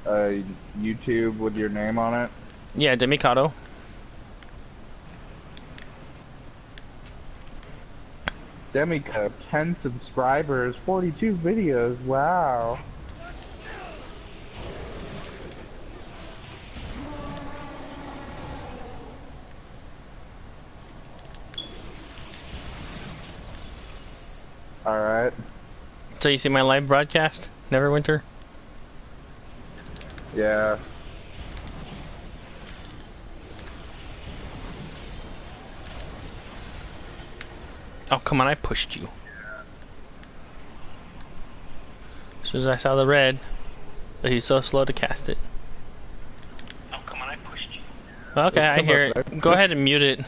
YouTube with your name on it? Yeah, Demicato. Demicato, 10 subscribers, 42 videos. Wow. All right. So you see my live broadcast, Neverwinter? Yeah. Oh, come on, I pushed you. As soon as I saw the red, but he's so slow to cast it. Oh, come on, I pushed you. Okay, I hear it. Go ahead and mute it.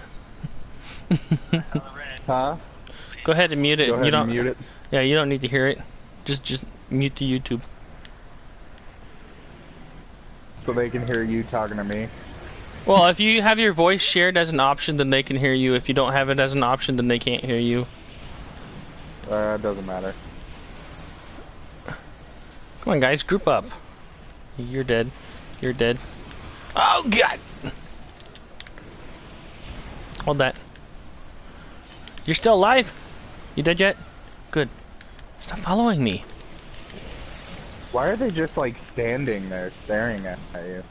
Huh? Go ahead and mute it. Go ahead You don't, and mute it. Yeah, you don't need to hear it. Just mute the YouTube. So they can hear you talking to me. Well, if you have your voice shared as an option, then they can hear you. If you don't have it as an option, then they can't hear you. It doesn't matter. Come on, guys, group up. You're dead. You're dead. Oh, God! Hold that. You're still alive? You dead yet? Good. Stop following me. Why are they just like standing there staring at you?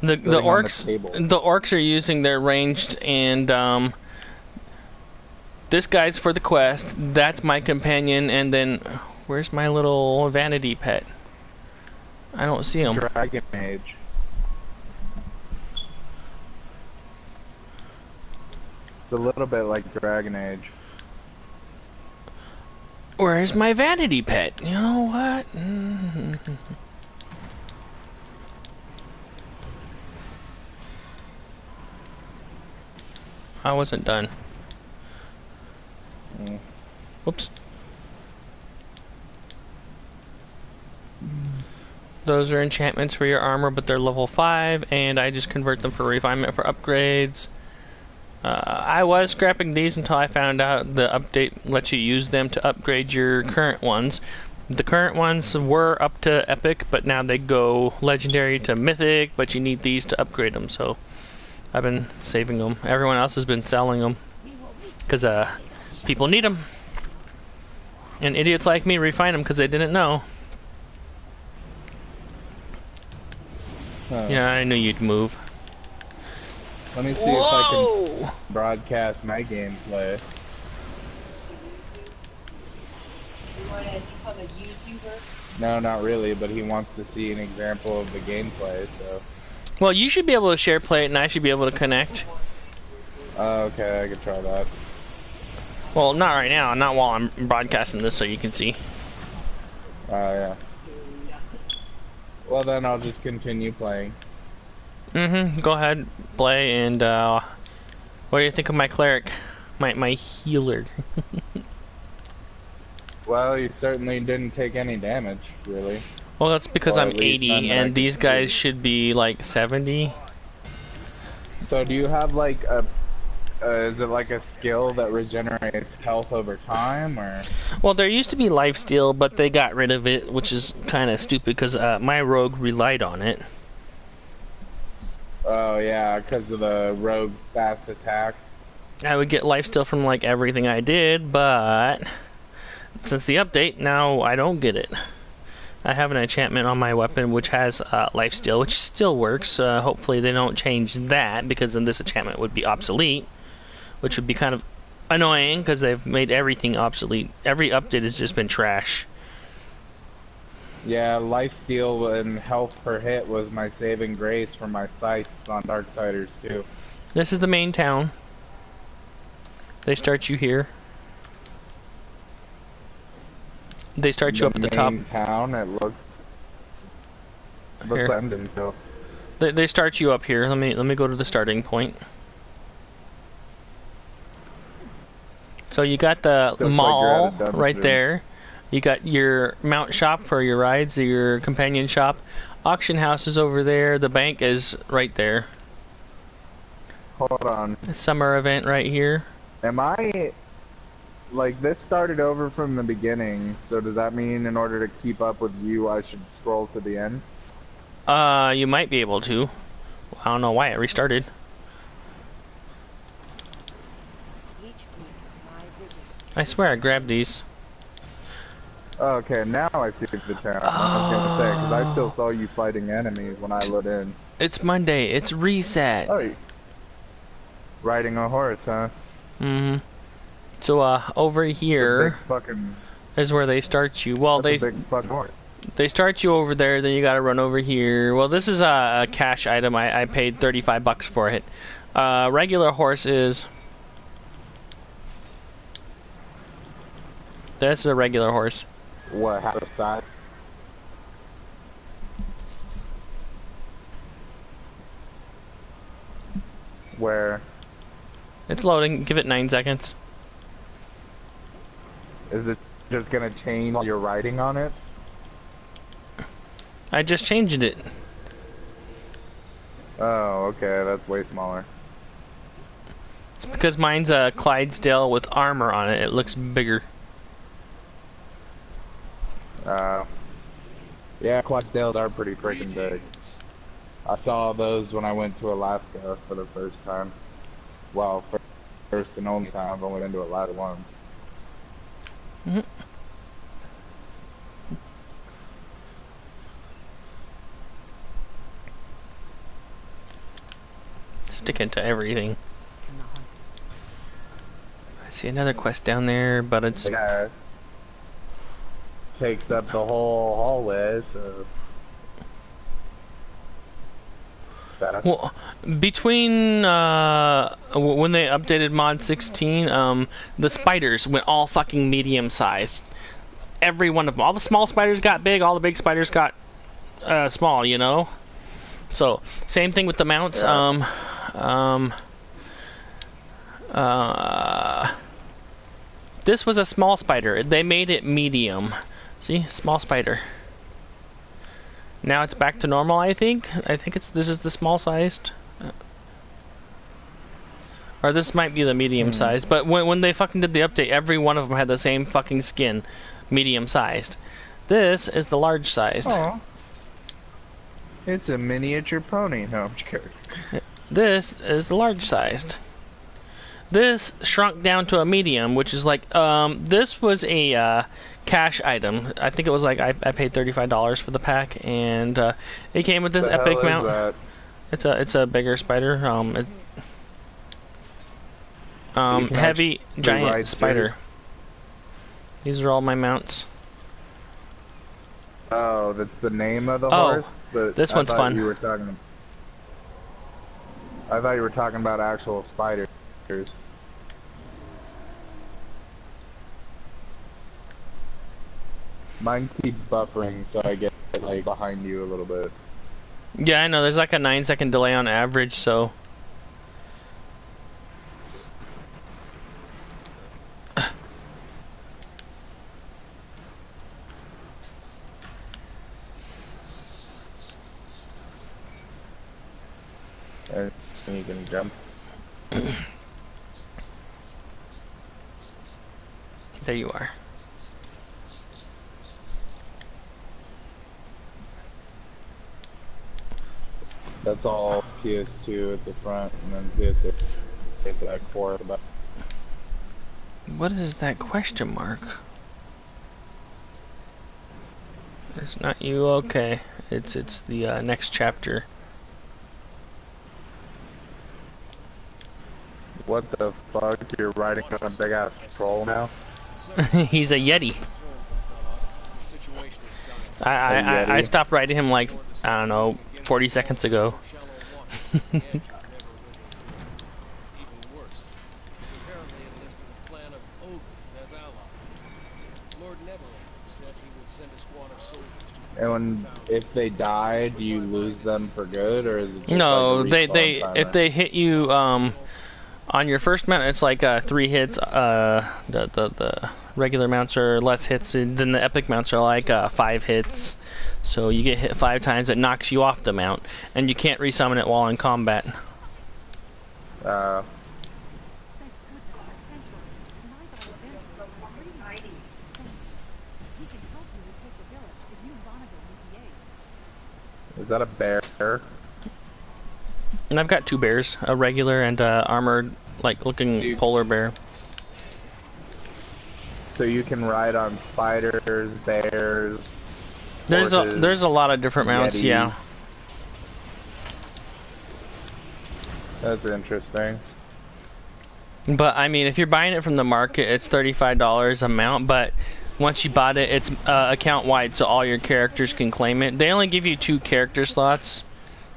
The orcs are using their ranged, and this guy's for the quest. That's my companion, and then where's my little vanity pet? I don't see him. Dragon Age. It's a little bit like Dragon Age. Where's my vanity pet? You know what? I wasn't done. Whoops. Those are enchantments for your armor, but they're level 5, and I just convert them for refinement for upgrades. I was scrapping these until I found out the update lets you use them to upgrade your current ones. The current ones were up to epic, but now they go legendary to mythic, but you need these to upgrade them, so I've been saving them. Everyone else has been selling them because people need them, and idiots like me refine them because they didn't know. Yeah, I knew you'd move. Let me see if I can broadcast my gameplay. You want to become a YouTuber? No, not really, but he wants to see an example of the gameplay, so... Well, you should be able to share play it, and I should be able to connect. Okay, I could try that. Well, not right now, not while I'm broadcasting this so you can see. Yeah. Well, then I'll just continue playing. Go ahead, play, and what do you think of my cleric? My healer. Well, you certainly didn't take any damage, really. Well, that's because Or I'm at least 80, none that I and can these guys see. should be like 70. So do you have like a... is it like a skill that regenerates health over time, or...? Well, there used to be lifesteal, but they got rid of it, which is kind of stupid because my rogue relied on it. Oh, yeah, because of the rogue fast attack. I would get lifesteal from like everything I did, but since the update, now I don't get it. I have an enchantment on my weapon which has lifesteal, which still works. Hopefully they don't change that, because then this enchantment would be obsolete, which would be kind of annoying because they've made everything obsolete. Every update has just been trash. Yeah, lifesteal and health per hit was my saving grace for my sights on Darksiders too. This is the main town. They start you here. They start you up at the top. Main town, it looks Here. ending, so. They start you up here. Let me go to the starting point. So you got the Looks mall like you're at a right dungeon. there. You got your mount shop for your rides, your companion shop. Auction house is over there. The bank is right there. Hold on. Summer event right here. Am I... Like, this started over from the beginning, so does that mean in order to keep up with you, I should scroll to the end? You might be able to. I don't know why it restarted. I swear I grabbed these. Okay, now I see the town. I was gonna say, because I still saw you fighting enemies when I load in. It's Monday. It's reset. Oh, riding a horse, huh? Mm-hmm. So, over here is where they start you. Well, That's a big fucking horse. They start you over there, then you gotta run over here. Well, this is a cash item. I paid 35 bucks for it. Regular horse is... This is a regular horse. What, half the size? Where? It's loading. Give it 9 seconds. Is it just gonna change while you're riding on it? I just changed it. Oh, okay, that's way smaller. It's because mine's a Clydesdale with armor on it. It looks bigger. Yeah, Clydesdales are pretty freaking big. I saw those when I went to Alaska for the first time. Well, first and only time. I've only been to Alaska once. Mm-hmm. Sticking to everything. I see another quest down there, but it's... Yeah. Takes up the whole hallway, so... Well, between when they updated mod 16, the spiders went all fucking medium sized. Every one of them. All the small spiders got big. All the big spiders got small. You know. So same thing with the mounts. Yeah. This was a small spider. They made it medium. See, small spider. Now it's back to normal, I think. This is the small sized. Or this might be the medium sized. But when they fucking did the update, every one of them had the same fucking skin. Medium sized. This is the large sized. Aww. It's a miniature pony. No, I'm just kidding. This is the large sized. This shrunk down to a medium, which is like, this was a cash item. I think it was like, I paid $35 for the pack, and it came with this epic mount. It's a bigger spider. Heavy giant spider. These are all my mounts. Oh, that's the name of the horse? This one's fun. I thought you were talking about actual spiders. Mine keeps buffering, so I get like behind you a little bit. Yeah, I know. There's like a 9-second delay on average, so. And you can jump. There you are. That's all PS2 at the front, and then PS6 at the back 4 at the back. What is that question mark? It's not you, okay. It's the next chapter. What the fuck? You're riding on a big ass troll now? He's a Yeti. I stopped riding him like, I don't know, 40 seconds ago. And if they die, do you lose them for good, or is it just no? Like if they hit you on your first mount, it's like 3 hits. The regular mounts are less hits, and then the epic mounts are like 5 hits. So you get hit 5 times, it knocks you off the mount, and you can't resummon it while in combat. Is that a bear? And I've got two bears, a regular and armored, like looking polar bear. So you can ride on spiders, bears. There's a lot of different mounts, Yetis. yeah. That's interesting. But I mean, if you're buying it from the market, it's $35 a mount. But once you bought it, it's account wide, so all your characters can claim it. They only give you 2 character slots.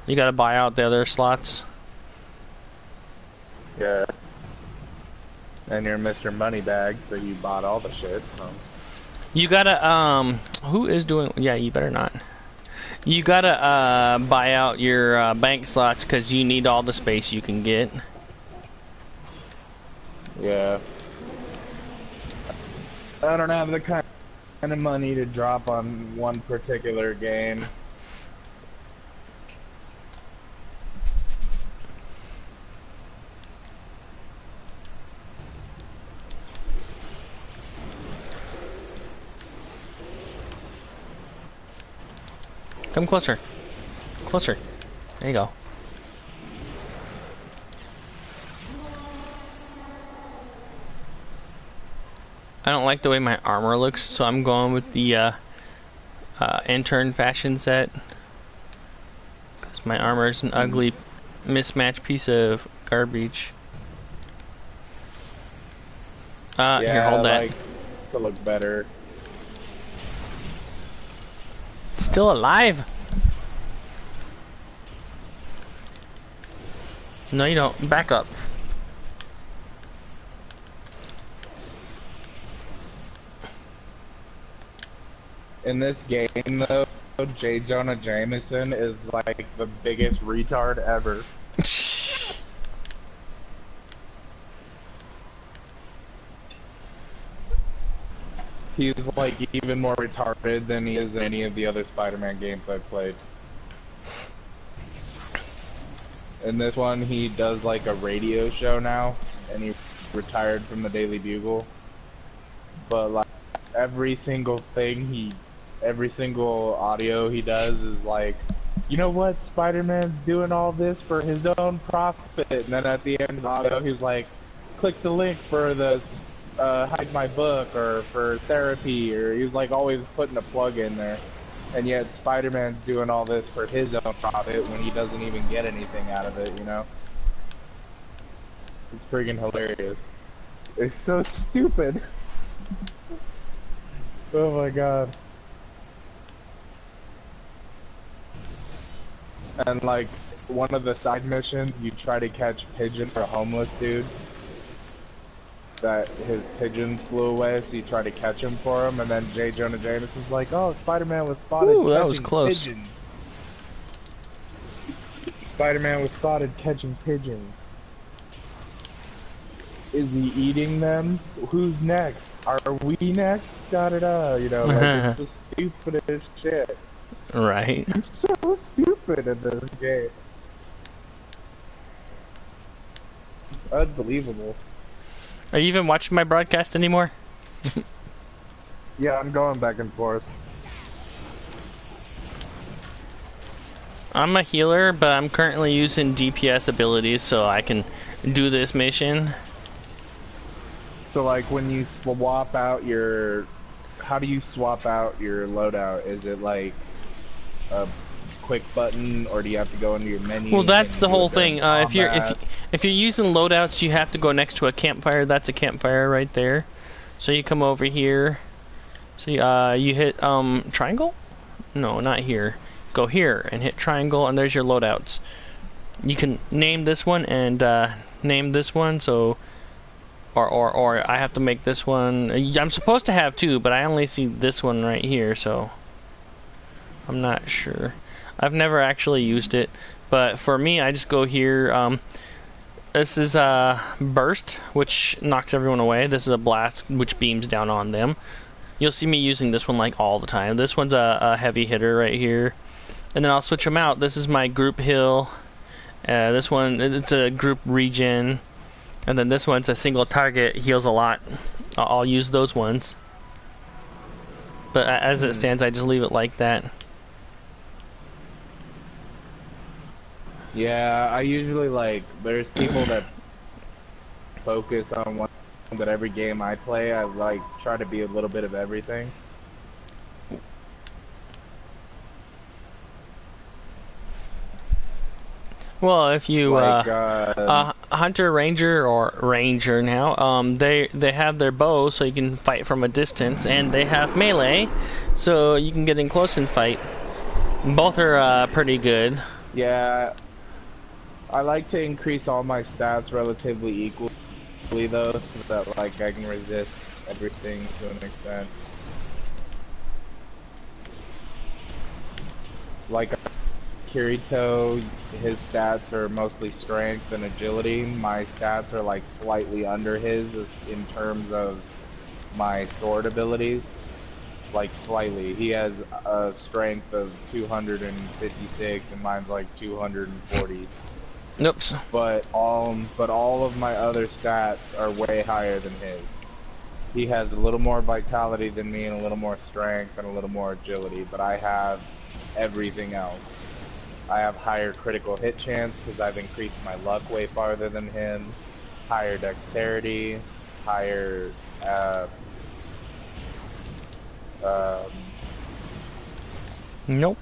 You gotta buy out the other slots. Yeah. And you're Mr. Moneybag, so you bought all the shit. So. You gotta who is doing? Yeah, you better not. You gotta buy out your bank slots because you need all the space you can get. Yeah. I don't have the kind of money to drop on one particular game. Come closer. Closer. There you go. I don't like the way my armor looks, so I'm going with the intern fashion set. Because my armor is an ugly, mismatched piece of garbage. Yeah, here, hold that. like to look better. Still alive? No, you don't. Back up. In this game, though, J. Jonah Jameson is like the biggest retard ever. He's like even more retarded than he is in any of the other Spider-Man games I've played. In this one, he does like a radio show now, and he retired from the Daily Bugle. But like every single audio he does is like, you know what, Spider-Man's doing all this for his own profit, and then at the end of the audio, he's like, click the link for the hide my book or for therapy, or he's like always putting a plug in there. And yet Spider-Man's doing all this for his own profit when he doesn't even get anything out of it, you know? It's freaking hilarious. It's so stupid. Oh my god. And like, one of the side missions, you try to catch pigeon for a homeless dude. That his pigeons flew away, so you try to catch him for him, and then J. Jonah Jameson's like, "Oh, Spider-Man was spotted Ooh, that catching was close. pigeons." Spider-Man was spotted catching pigeons. Is he eating them? Who's next? Are we next? Da-da-da, you know, like, it's the stupidest shit. Right. It's so stupid in this game. Unbelievable. Are you even watching my broadcast anymore? Yeah, I'm going back and forth. I'm a healer, but I'm currently using DPS abilities so I can do this mission. So like when you swap out your, how do you swap out your loadout? Is it like a quick button, or do you have to go into your menu? Well, that's the whole during thing. combat? If you're using loadouts, you have to go next to a campfire. That's a campfire right there. So you come over here. So you hit triangle? No, not here. Go here and hit triangle, and there's your loadouts. You can name this one and name this one. So, or I have to make this one. I'm supposed to have 2, but I only see this one right here. So I'm not sure. I've never actually used it, but for me, I just go here. This is a burst, which knocks everyone away. This is a blast, which beams down on them. You'll see me using this one like all the time. This one's a heavy hitter right here, and then I'll switch them out. This is my group heal. This one, it's a group regen, and then this one's a single target, heals a lot. I'll use those ones, but as it stands, I just leave it like that. Yeah, I usually like, there's people that focus on one, but every game I play, I like try to be a little bit of everything. Well, if you Like, hunter ranger or ranger now, they have their bow so you can fight from a distance, and they have melee, so you can get in close and fight. Both are pretty good. yeah, I like to increase all my stats relatively equally though, so that like I can resist everything to an extent. Like Kirito, his stats are mostly strength and agility. My stats are like slightly under his in terms of my sword abilities. Like slightly. He has a strength of 256 and mine's like 240. Nope. But all of my other stats are way higher than his. He has a little more vitality than me and a little more strength and a little more agility, but I have everything else. I have higher critical hit chance because I've increased my luck way farther than him, higher dexterity, higher um, Nope.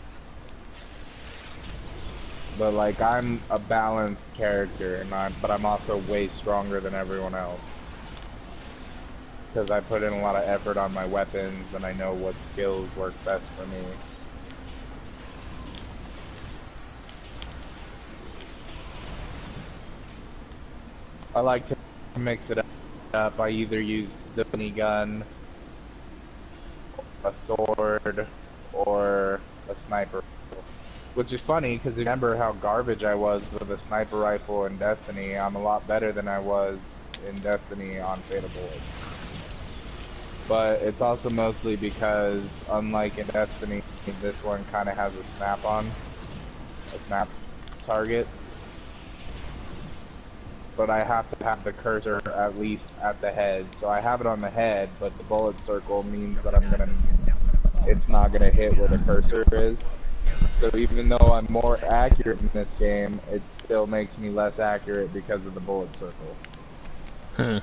but like I'm a balanced character, and but I'm also way stronger than everyone else because I put in a lot of effort on my weapons, and I know what skills work best for me. I like to mix it up. I either use the minigun, a sword, or a sniper. Which is funny, because remember how garbage I was with a sniper rifle in Destiny. I'm a lot better than I was in Destiny on Fatal Bullet. But it's also mostly because, unlike in Destiny, this one kind of has a snap target. But I have to have the cursor at least at the head. So I have it on the head, but the bullet circle means that it's not gonna hit where the cursor is. So even though I'm more accurate in this game, it still makes me less accurate because of the bullet circle. Hmm.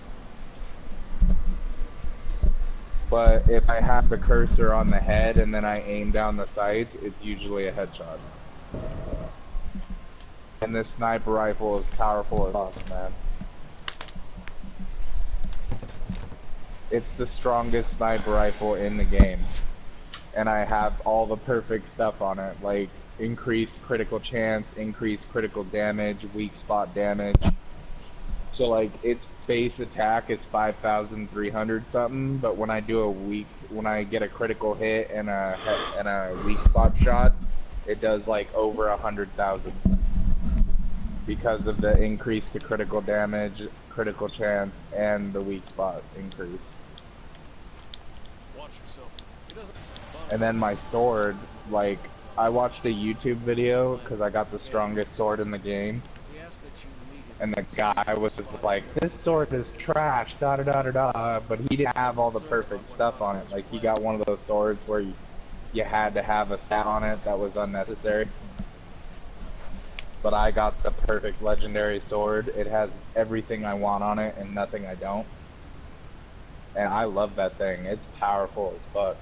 But if I have the cursor on the head and then I aim down the sights, it's usually a headshot. And this sniper rifle is powerful as fuck, man. It's the strongest sniper rifle in the game. And I have all the perfect stuff on it, like increased critical chance, increased critical damage, weak spot damage. So like its base attack is 5,300 something, but when I get a critical hit and a weak spot shot, it does like over 100,000 because of the increase to critical damage, critical chance, and the weak spot increase. Watch yourself. He doesn't. And then my sword, like, I watched a YouTube video because I got the strongest sword in the game, He asked that you meet him. and the guy was just like, this sword is trash, da da da da da, but he didn't have all the perfect stuff on it. Like, he got one of those swords where you had to have a stat on it that was unnecessary. But I got the perfect legendary sword. It has everything I want on it and nothing I don't. And I love that thing. It's powerful as fuck.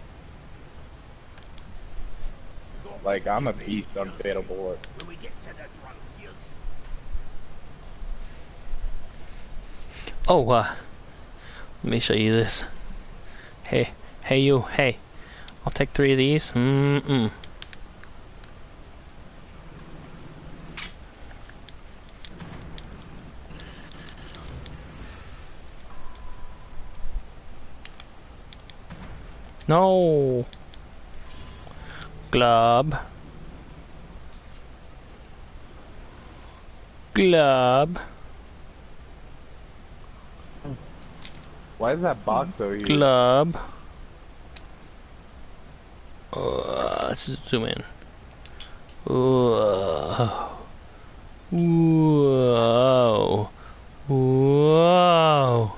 Like, I'm a beast on Fatal Bullet. Oh, let me show you this. Hey you, hey. I'll take 3 of these. No. Glob. Why is that box so huge? Glob. Let's zoom in. Whoa. Whoa. Whoa.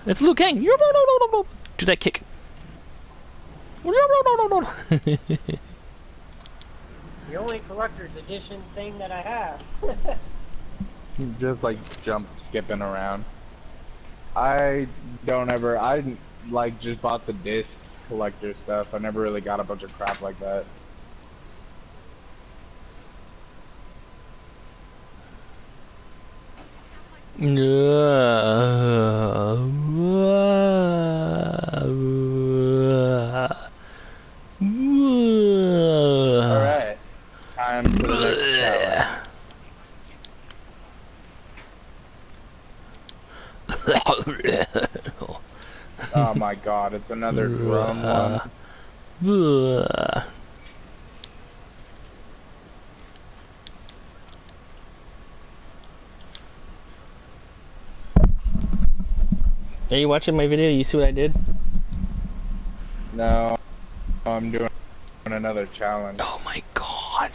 It's Liu Kang. Do that kick. The only collector's edition thing that I have. Just like jump skipping around. I like just bought the disc collector stuff. I never really got a bunch of crap like that. Alright. Time for the next challenge. Oh my god, it's another drone one. Are you watching my video? You see what I did? No, I'm doing another challenge. Oh my god.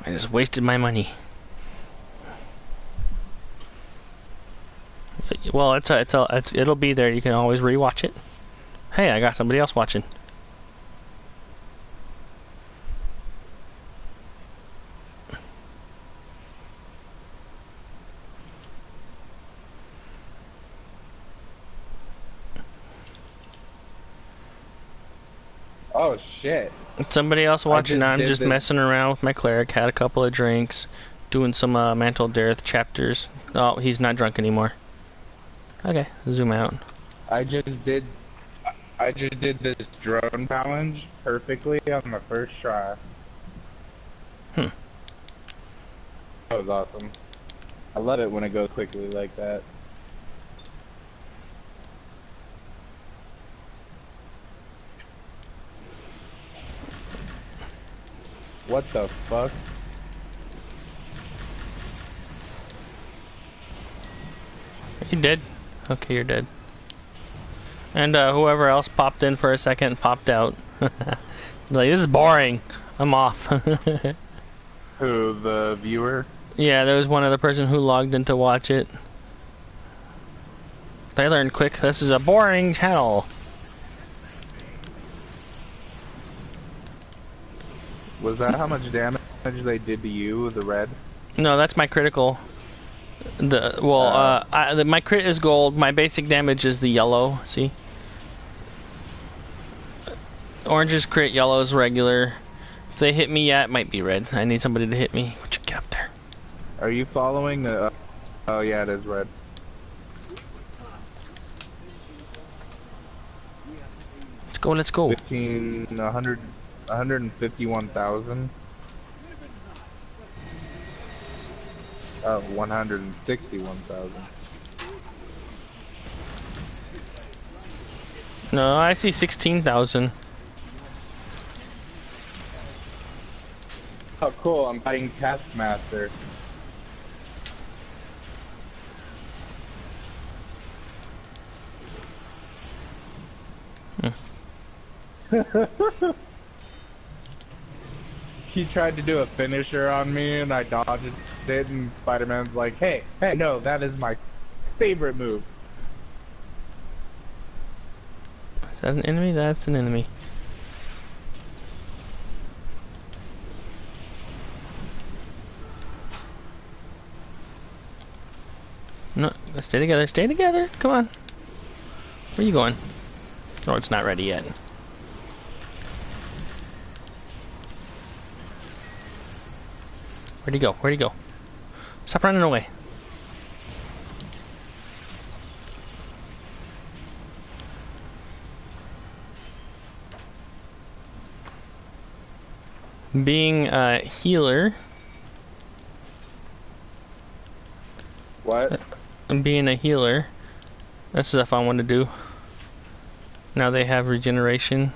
I just wasted my money. Well, it'll be there. You can always rewatch it. Hey, I got somebody else watching. Oh shit. Somebody else watching. I'm just this. messing around with my cleric. Had a couple of drinks, doing some Mantle Dareth chapters. Oh, he's not drunk anymore. Okay, zoom out. I just did this drone challenge perfectly on the first try. That was awesome. I love it when it goes quickly like that. What the fuck? Are you dead? Okay, you're dead. And whoever else popped in for a second popped out. Like, this is boring. I'm off. Who, the viewer? Yeah, there was one other person who logged in to watch it. They learned quick, this is a boring channel. Was that how much damage they did to you, the red? No, that's my critical. My crit is gold. My basic damage is the yellow. See, orange is crit, yellow is regular. If they hit me, yeah, it might be red. I need somebody to hit me. Would you get up there? Are you following? Oh yeah, it is red. Let's go. Let's go. 151,000. Oh, 161,000. No, I see 16,000. Oh, cool! I'm fighting Taskmaster. He tried to do a finisher on me, and I dodged it, and Spider-Man's like, hey, no, that is my favorite move. Is that an enemy? That's an enemy. No, let's stay together. Stay together. Come on. Where are you going? Oh, it's not ready yet. Where'd he go? Where'd he go? Stop running away. Being a healer. What? Being a healer. That's stuff I want to do. Now they have regeneration.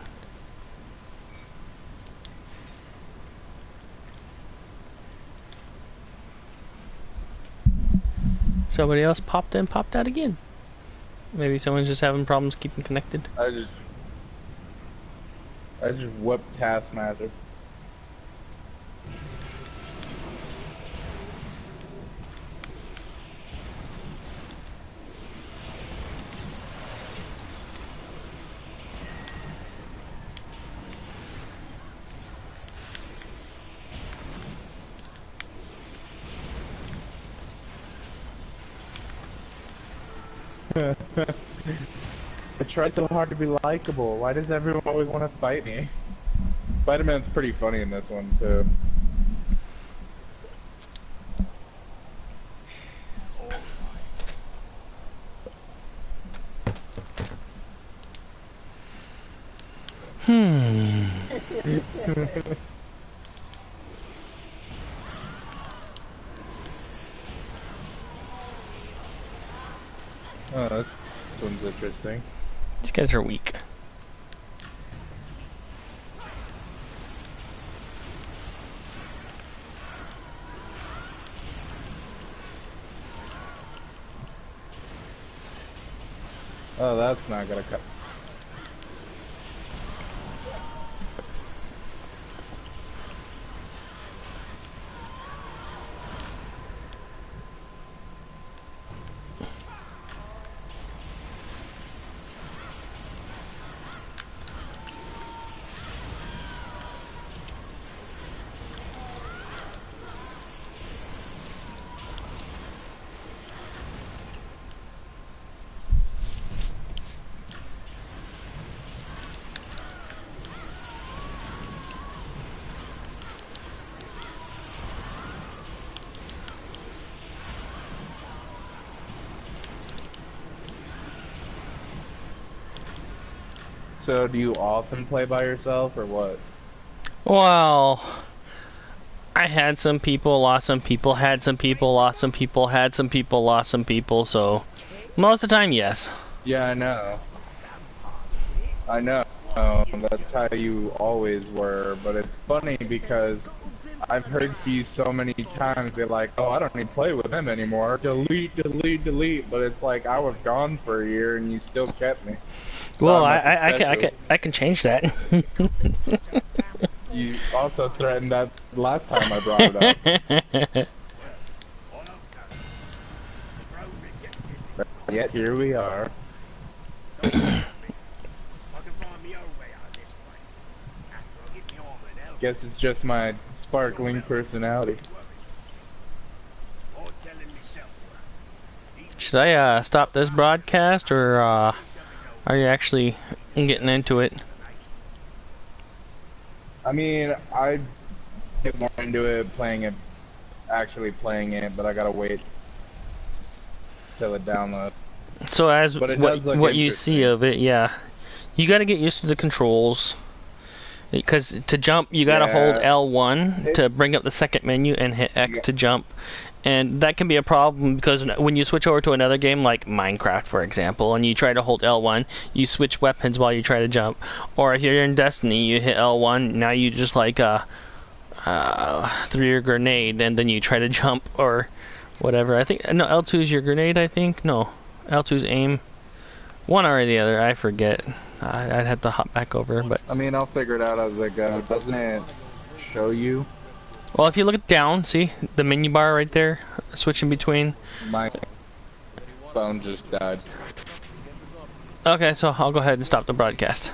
Somebody else popped in, popped out again. Maybe someone's just having problems keeping connected. I just whipped Taskmaster. I tried so hard to be likable. Why does everyone always want to fight me? Spider-Man's pretty funny in this one, too. Oh, this one's interesting. These guys are weak. Oh, that's not gonna cut. So, do you often play by yourself, or what? Well, I had some people, lost some people, had some people, lost some people, had some people, lost some people, so most of the time, yes. Yeah, I know. I know. That's how you always were, but it's funny because I've heard you so many times be like, oh, I don't need to play with him anymore. Delete, delete, delete. But it's like, I was gone for a year and you still kept me. Well, I can change that. You also threatened that last time I brought it up. Yet here we are. Guess it's just my sparkling personality. Should I stop this broadcast, or are you actually getting into it? I mean, I get more into it, actually playing it, but I gotta wait till it downloads. So as But it what does look what you see interesting. of it, yeah, you got to get used to the controls. Because to jump, you gotta hold Yeah. L1 to bring up the second menu and hit X to jump. And that can be a problem because when you switch over to another game like Minecraft, for example, and you try to hold L1, you switch weapons while you try to jump. Or if you're in Destiny, you hit L1, now you just like throw your grenade and then you try to jump or whatever. I think, no, L2 is your grenade, I think. No, L2's aim. One or the other, I forget. I'd have to hop back over, but... I mean, I'll figure it out as I go. Doesn't it show you? Well, if you look down, see? The menu bar right there? Switching between. My phone just died. Okay, so I'll go ahead and stop the broadcast.